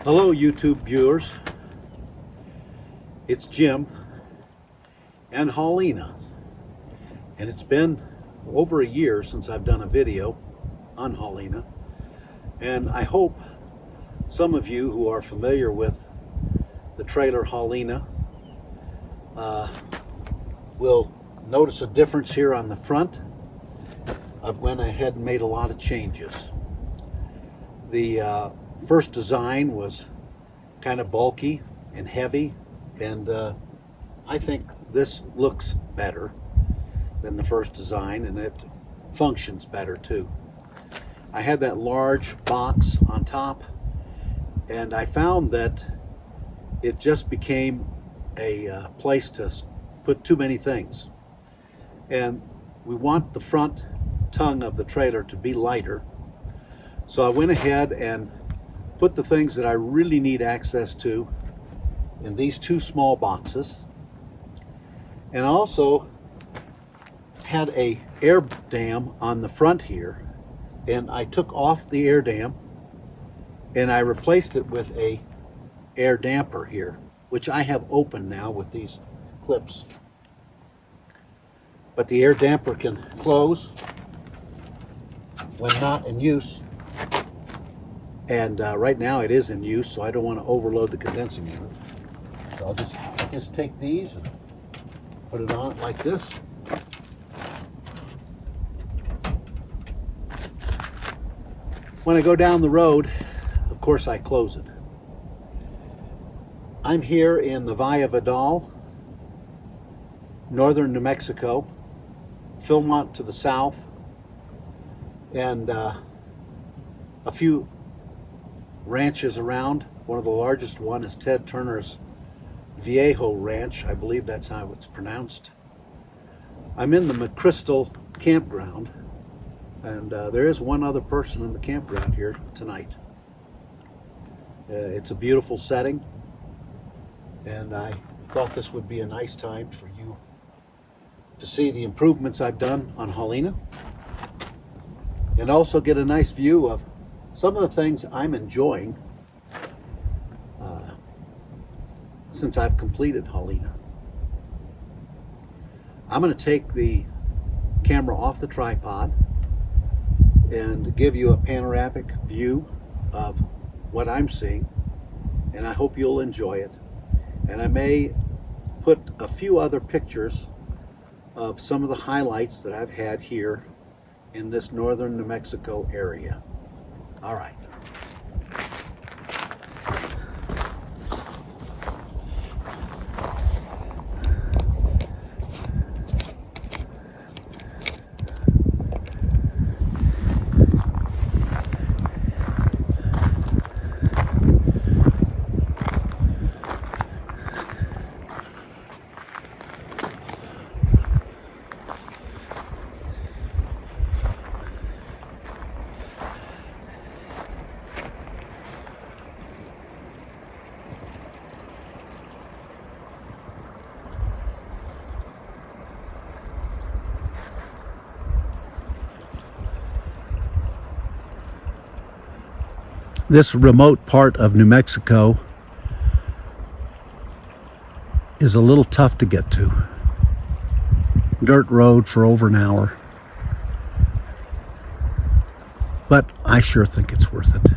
Hello YouTube viewers, it's Jim and Haulina, and it's been over a year since I've done a video on Haulina, and I hope some of you who are familiar with the trailer Haulina will notice a difference here on the front. I've went ahead and made a lot of changes. The first design was kind of bulky and heavy, and I think this looks better than the first design, and it functions better too. I had that large box on top, and I found that it just became a place to put too many things, and we want the front tongue of the trailer to be lighter. So I went ahead and put the things that I really need access to in these two small boxes, and also had a air dam on the front here, and I took off the air dam and I replaced it with a air damper here, which I have open now with these clips. But the air damper can close when not in use, and right now it is in use, so I don't want to overload the condensing unit. So I'll just take these and put it on it like this. When I go down the road, of course I close it. I'm here in the Valle Vidal, Northern New Mexico, Philmont to the south, and a few ranches around. One of the largest one is Ted Turner's Viejo Ranch. I believe that's how it's pronounced. I'm in the McChrystal campground, and there is one other person in the campground here tonight. It's a beautiful setting, and I thought this would be a nice time for you to see the improvements I've done on Haulina, and also get a nice view of some of the things I'm enjoying since I've completed Haulina. I'm going to take the camera off the tripod and give you a panoramic view of what I'm seeing, and I hope you'll enjoy it. And I may put a few other pictures of some of the highlights that I've had here in this northern New Mexico area. All right. This remote part of New Mexico is a little tough to get to. Dirt road for over an hour. But I sure think it's worth it.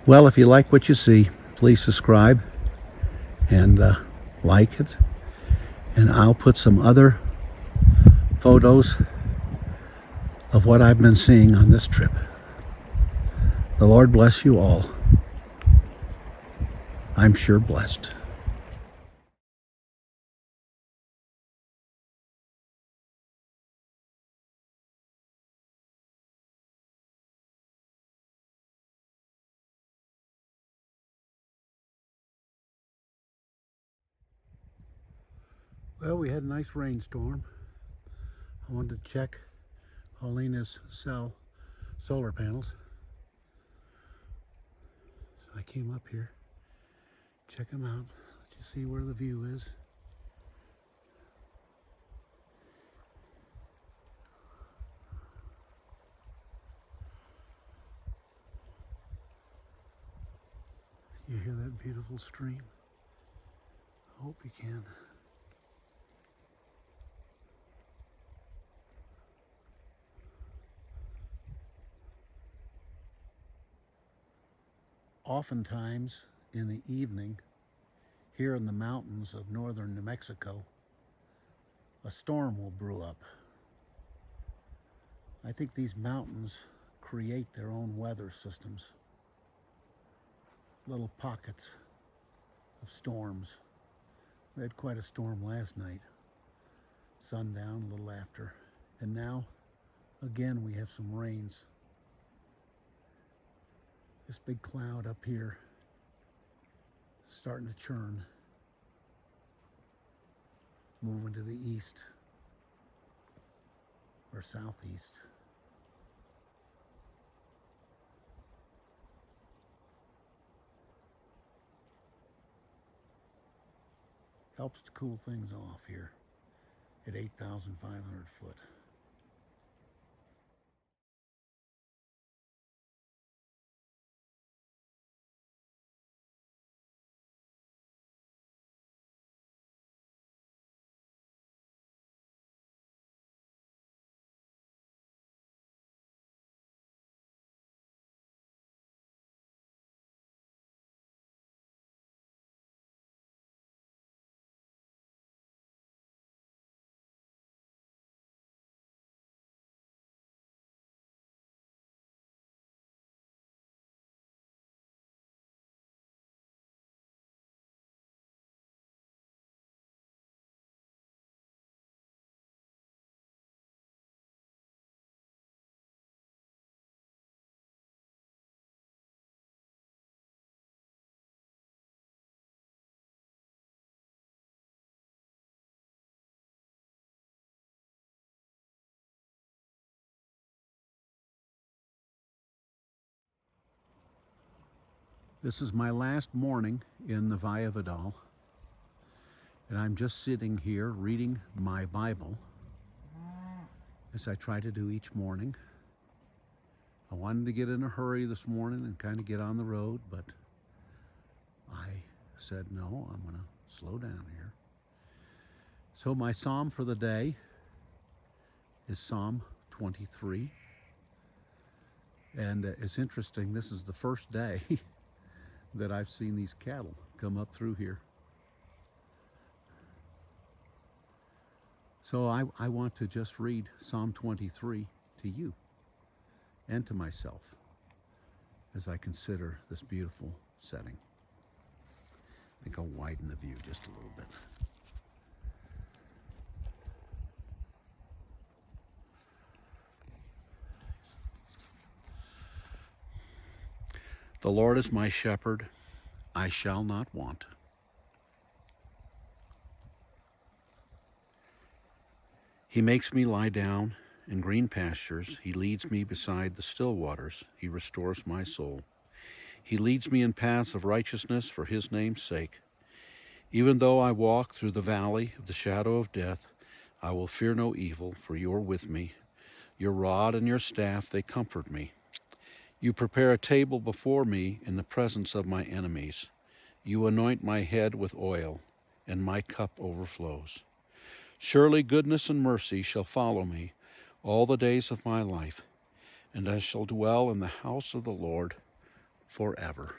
Well, if you like what you see, please subscribe and like it. And I'll put some other photos of what I've been seeing on this trip. The Lord bless you all. I'm sure blessed. Well, we had a nice rainstorm. I wanted to check Haulina's cell solar panels. So I came up here, check them out, let you see where the view is. You hear that beautiful stream? I hope you can. Oftentimes in the evening, here in the mountains of northern New Mexico, a storm will brew up. I think these mountains create their own weather systems. Little pockets of storms. We had quite a storm last night, sundown, a little after. And now, again, we have some rains. This big cloud up here starting to churn, moving to the east or southeast. Helps to cool things off here at 8,500 foot. This is my last morning in the Valle Vidal, and I'm just sitting here reading my Bible, as I try to do each morning. I wanted to get in a hurry this morning and kind of get on the road, but I said, no, I'm going to slow down here. So my psalm for the day is Psalm 23. And it's interesting, this is the first day that I've seen these cattle come up through here. So I want to just read Psalm 23 to you and to myself as I consider this beautiful setting. I think I'll widen the view just a little bit. The Lord is my shepherd, I shall not want. He makes me lie down in green pastures. He leads me beside the still waters. He restores my soul. He leads me in paths of righteousness for his name's sake. Even though I walk through the valley of the shadow of death, I will fear no evil, for you are with me. Your rod and your staff, they comfort me. You prepare a table before me in the presence of my enemies. You anoint my head with oil, and my cup overflows. Surely goodness and mercy shall follow me all the days of my life, and I shall dwell in the house of the Lord forever.